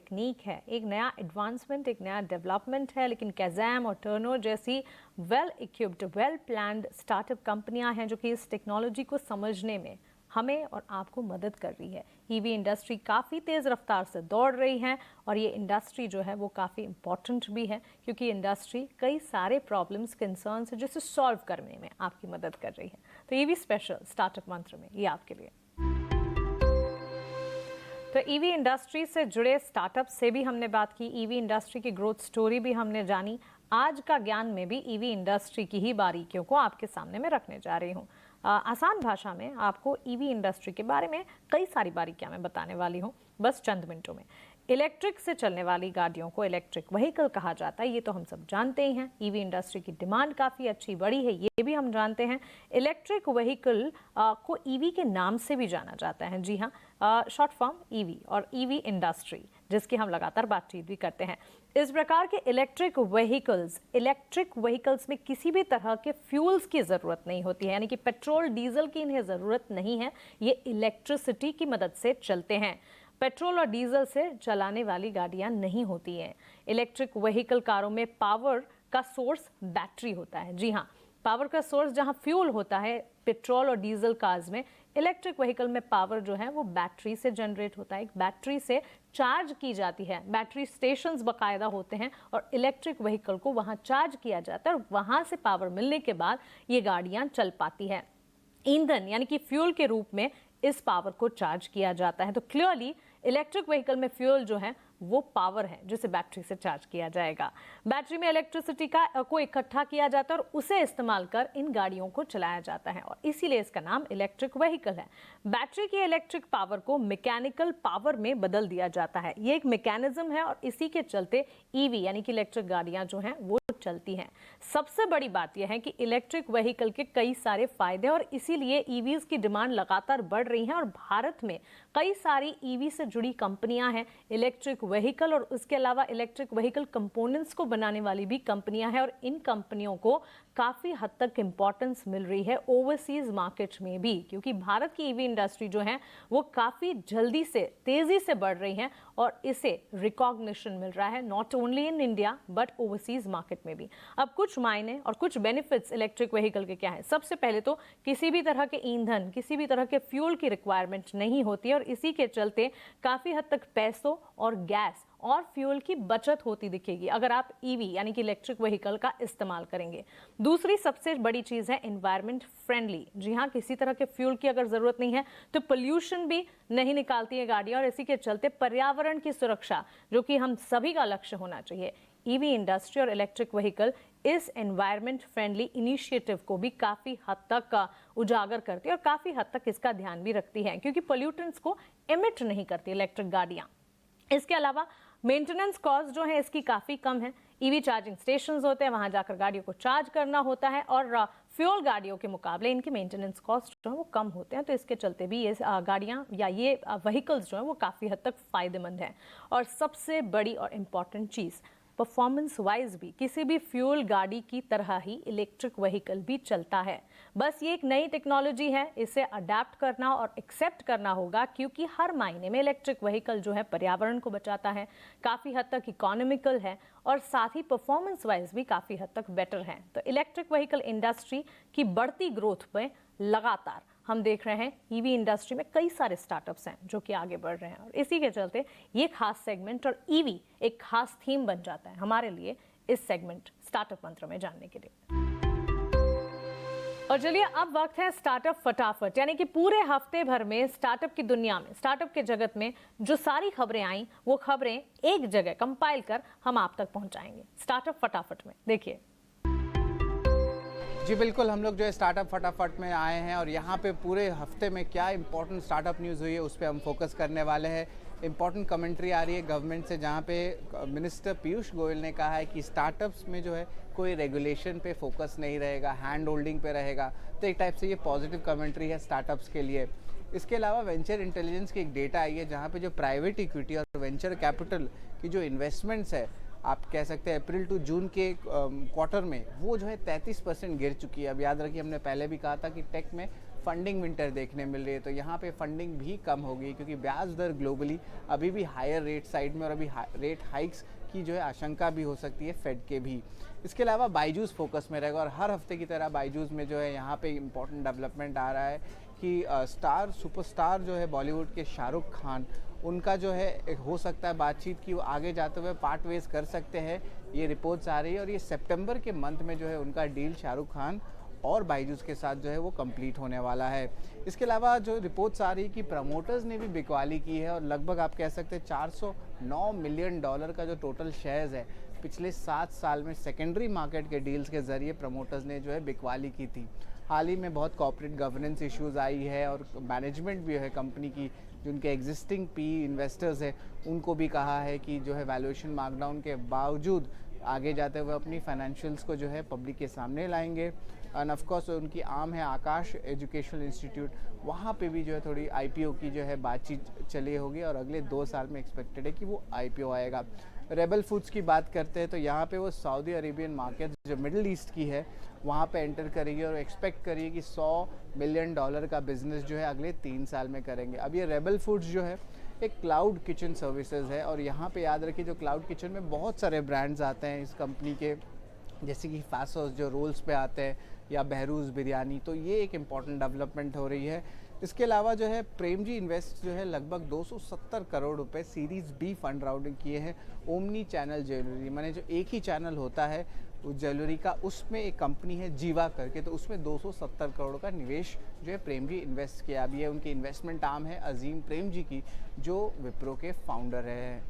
Technique है, एक नया एडवांसमेंट, एक नया डेवलपमेंट है, लेकिन कैज़ाम और टर्नो जैसी well equipped, well planned startup कंपनियां हैं जो कि इस टेक्नोलॉजी को समझने में हमें और आपको मदद कर रही है। ईवी इंडस्ट्री काफ़ी तेज़ रफ्तार से दौड़ रही है और ये इंडस्ट्री जो है वो काफ़ी इम्पॉर्टेंट भी है, क्योंकि इंडस्ट्री कई सारे प्रॉब्लम्स, कंसर्न्स है जिसे सॉल्व करने में आपकी मदद कर रही है। तो ईवी स्पेशल स्टार्टअप मंत्र में ये आपके लिए। तो ईवी इंडस्ट्री से जुड़े स्टार्टअप से भी हमने बात की, ईवी इंडस्ट्री की ग्रोथ स्टोरी भी हमने जानी। आज का ज्ञान में भी ईवी इंडस्ट्री की ही बारीकियों को आपके सामने में रखने जा रही हूँ। आसान भाषा में आपको ईवी इंडस्ट्री के बारे में कई सारी बारीकियां मैं बताने वाली हूँ, बस चंद मिनटों में। इलेक्ट्रिक से चलने वाली गाड़ियों को इलेक्ट्रिक व्हीकल कहा जाता है, ये तो हम सब जानते ही हैं। ईवी इंडस्ट्री की डिमांड काफ़ी अच्छी बढ़ी है, ये भी हम जानते हैं। इलेक्ट्रिक व्हीकल को ईवी के नाम से भी जाना जाता है, जी हाँ, शॉर्ट फॉर्म ईवी और ईवी इंडस्ट्री, जिसकी हम लगातार बातचीत भी करते हैं। इस प्रकार के इलेक्ट्रिक व्हीकल्स में किसी भी तरह के फ्यूल्स की ज़रूरत नहीं होती है, यानी कि पेट्रोल डीजल की इन्हें ज़रूरत नहीं है। ये इलेक्ट्रिसिटी की मदद से चलते हैं। पेट्रोल और डीजल से चलाने वाली गाड़ियां नहीं होती हैं। इलेक्ट्रिक व्हीकल कारों में पावर का सोर्स बैटरी होता है, जी हाँ, पावर का सोर्स जहां फ्यूल होता है पेट्रोल और डीजल कार्स में, इलेक्ट्रिक व्हीकल में पावर जो है वो बैटरी से जनरेट होता है, एक बैटरी से चार्ज की जाती है। बैटरी स्टेशंस बाकायदा होते हैं और इलेक्ट्रिक व्हीकल को वहां चार्ज किया जाता है और वहां से पावर मिलने के बाद ये गाड़ियां चल पाती है। ईंधन यानी कि फ्यूल के रूप में इस पावर को चार्ज किया जाता है। तो क्लियरली इलेक्ट्रिक व्हीकल में फ्यूल जो है वो पावर है जिसे बैटरी से चार्ज किया जाएगा। बैटरी में इलेक्ट्रिसिटी को इकट्ठा किया जाता है और उसे इस्तेमाल कर इन गाड़ियों को चलाया जाता है और इसीलिए इसका नाम इलेक्ट्रिक व्हीकल है। बैटरी की इलेक्ट्रिक पावर को मैकेनिकल पावर में बदल दिया जाता है, ये एक मैकेनिज्म है और इसी के चलते ईवी यानी कि इलेक्ट्रिक गाड़ियां जो हैं वो चलती हैं। सबसे बड़ी बात यह है कि इलेक्ट्रिक व्हीकल के कई सारे फायदे और इसीलिए ईवीज की डिमांड लगातार बढ़ रही है और भारत में कई सारी ईवी से जुड़ी कंपनियां हैं, इलेक्ट्रिक व्हीकल और उसके अलावा इलेक्ट्रिक व्हीकल कंपोनेंट्स को बनाने वाली भी कंपनियां हैं और इन कंपनियों को काफ़ी हद तक इंपॉर्टेंस मिल रही है ओवरसीज मार्केट में भी, क्योंकि भारत की ईवी इंडस्ट्री जो है वो काफ़ी जल्दी से तेज़ी से बढ़ रही है और इसे रिकॉग्निशन मिल रहा है not only in India but overseas market में भी। अब कुछ मायने और कुछ बेनिफिट्स इलेक्ट्रिक व्हीकल के क्या है। सबसे पहले तो किसी भी तरह के ईंधन, किसी भी तरह के फ्यूल की रिक्वायरमेंट नहीं होती है और इसी के चलते काफ़ी हद तक पैसों और गैस और फ्यूल की बचत होती दिखेगी अगर आप ईवी यानी कि इलेक्ट्रिक व्हीकल का इस्तेमाल करेंगे। दूसरी सबसे बड़ी चीज़ है एनवायरनमेंट फ्रेंडली। जी हाँ, किसी तरह के फ्यूल की अगर ज़रूरत नहीं है तो पोल्यूशन भी नहीं निकालती है गाड़ियाँ और इसी के चलते पर्यावरण की सुरक्षा, जो कि हम सभी का लक्ष्य होना चाहिए, ईवी इंडस्ट्री और इलेक्ट्रिक व्हीकल इस एनवायरनमेंट फ्रेंडली इनिशिएटिव को भी काफ़ी हद तक उजागर करती है और काफ़ी हद तक इसका ध्यान भी रखती है, क्योंकि पोल्यूटेंट्स को एमिट नहीं करती इलेक्ट्रिक गाड़ियाँ। इसके अलावा मेंटेनेंस कॉस्ट जो है इसकी काफ़ी कम है। ईवी चार्जिंग स्टेशंस होते हैं, वहां जाकर गाड़ियों को चार्ज करना होता है और फ्यूल गाड़ियों के मुकाबले इनके मेंटेनेंस कॉस्ट जो है वो कम होते हैं। तो इसके चलते भी ये गाड़ियां या ये व्हीकल्स जो है वो काफ़ी हद तक फ़ायदेमंद हैं। और सबसे बड़ी और इम्पॉर्टेंट चीज़, परफॉर्मेंस वाइज भी किसी भी फ्यूल गाड़ी की तरह ही इलेक्ट्रिक व्हीकल भी चलता है। बस ये एक नई टेक्नोलॉजी है, इसे अडेप्ट करना और एक्सेप्ट करना होगा, क्योंकि हर मायने में इलेक्ट्रिक व्हीकल जो है पर्यावरण को बचाता है, काफ़ी हद तक इकोनॉमिकल है और साथ ही परफॉर्मेंस वाइज भी काफ़ी हद तक बेटर है। तो इलेक्ट्रिक व्हीकल इंडस्ट्री की बढ़ती ग्रोथ में लगातार हम देख रहे हैं ईवी इंडस्ट्री में कई सारे स्टार्टअप्स हैं जो कि आगे बढ़ रहे हैं और इसी के चलते ये खास सेगमेंट और ईवी एक खास थीम बन जाता है हमारे लिए इस सेगमेंट स्टार्टअप मंत्र में जानने के लिए। और चलिए अब वक्त है स्टार्टअप फटाफट, यानी कि पूरे हफ्ते भर में स्टार्टअप की दुनिया में, स्टार्टअप के जगत में जो सारी खबरें आई वो खबरें एक जगह कंपाइल कर हम आप तक पहुंचाएंगे स्टार्टअप फटाफट में। देखिए जी बिल्कुल, हम लोग जो है स्टार्टअप फटाफट में आए हैं और यहाँ पे पूरे हफ्ते में क्या इंपॉर्टेंट स्टार्टअप न्यूज़ हुई है उस पर हम फोकस करने वाले हैं। इंपॉर्टेंट कमेंट्री आ रही है गवर्नमेंट से, जहाँ पे मिनिस्टर पीयूष गोयल ने कहा है कि स्टार्टअप्स में जो है कोई रेगुलेशन पे फोकस नहीं रहेगा, हैंड होल्डिंग पे रहेगा। तो एक टाइप से ये पॉजिटिव कमेंट्री है स्टार्टअप्स के लिए। इसके अलावा वेंचर इंटेलिजेंस की एक डेटा आई है जहाँ पे जो प्राइवेट इक्विटी और वेंचर कैपिटल की जो इन्वेस्टमेंट्स है, आप कह सकते हैं अप्रैल टू जून के क्वार्टर में वो जो है 33% गिर चुकी है। अब याद रखिए हमने पहले भी कहा था कि टेक में फंडिंग विंटर देखने मिल रही है, तो यहाँ पे फंडिंग भी कम होगी क्योंकि ब्याज दर ग्लोबली अभी भी हायर रेट साइड में और अभी रेट हाइक्स की जो है आशंका भी हो सकती है फेड के भी। इसके अलावा बायजूस फोकस में रहेगा और हर हफ्ते की तरह बायजूस में जो है यहाँ पे इम्पोर्टेंट डेवलपमेंट आ रहा है कि सुपरस्टार जो है बॉलीवुड के शाहरुख खान, उनका जो है एक हो सकता है बातचीत कि वो आगे जाते हुए पार्ट वेज कर सकते हैं, ये रिपोर्ट्स आ रही है। और ये सितंबर के मंथ में जो है उनका डील शाहरुख खान और बायजूस के साथ जो है वो कंप्लीट होने वाला है। इसके अलावा जो रिपोर्ट्स आ रही है कि प्रमोटर्स ने भी बिकवाली की है और लगभग आप कह सकते हैं $409 मिलियन का जो टोटल शेयर्स है पिछले 7 साल में सेकेंडरी मार्केट के डील्स के जरिए प्रमोटर्स ने जो है बिकवाली की थी। हाल ही में बहुत कॉर्पोरेट गवर्नेंस इश्यूज आई है और मैनेजमेंट भी है कंपनी की, जिनके एग्जिस्टिंग पी इन्वेस्टर्स है उनको भी कहा है कि जो है वैल्यूएशन मार्कडाउन के बावजूद आगे जाते हुए अपनी फाइनेंशियल्स को जो है पब्लिक के सामने लाएंगे। एंड ऑफ कोर्स उनकी आम है आकाश एजुकेशनल इंस्टीट्यूट, वहाँ पे भी जो है थोड़ी आईपीओ की जो है बातचीत चली होगी और अगले 2 साल में एक्सपेक्टेड है कि वो आईपीओ आएगा। रेबल फूड्स की बात करते हैं तो यहाँ पे वो सऊदी अरेबियन मार्केट जो मिडिल ईस्ट की है वहाँ पे एंटर करेगी और एक्सपेक्ट करिए कि $100 मिलियन का बिजनेस जो है अगले 3 साल में करेंगे। अब ये रेबल फूड्स जो है एक क्लाउड किचन सर्विसेज है और यहाँ पे याद रखिए जो क्लाउड किचन में बहुत सारे ब्रांड्स आते हैं इस कंपनी के, जैसे कि फासोस जो रोल्स पे आते हैं या बहरूज बिरयानी, तो ये एक इम्पॉर्टेंट डेवलपमेंट हो रही है। इसके अलावा जो है प्रेमजी इन्वेस्ट जो है लगभग 270 करोड़ रुपए सीरीज बी फंड राउंडिंग किए हैं ओमनी चैनल ज्वेलरी, माने जो एक ही चैनल होता है उस ज्वेलरी का, उसमें एक कंपनी है जीवा करके, तो उसमें 270 करोड़ का निवेश जो है प्रेमजी इन्वेस्ट किया। अब ये उनकी इन्वेस्टमेंट आर्म है अजीम प्रेमजी की, जो विप्रो के फाउंडर है।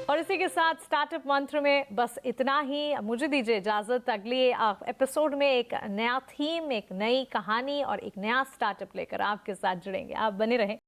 और इसी के साथ स्टार्टअप मंत्र में बस इतना ही। मुझे दीजिए इजाजत, अगले एपिसोड में एक नया थीम, एक नई कहानी और एक नया स्टार्टअप लेकर आपके साथ जुड़ेंगे। आप बने रहें।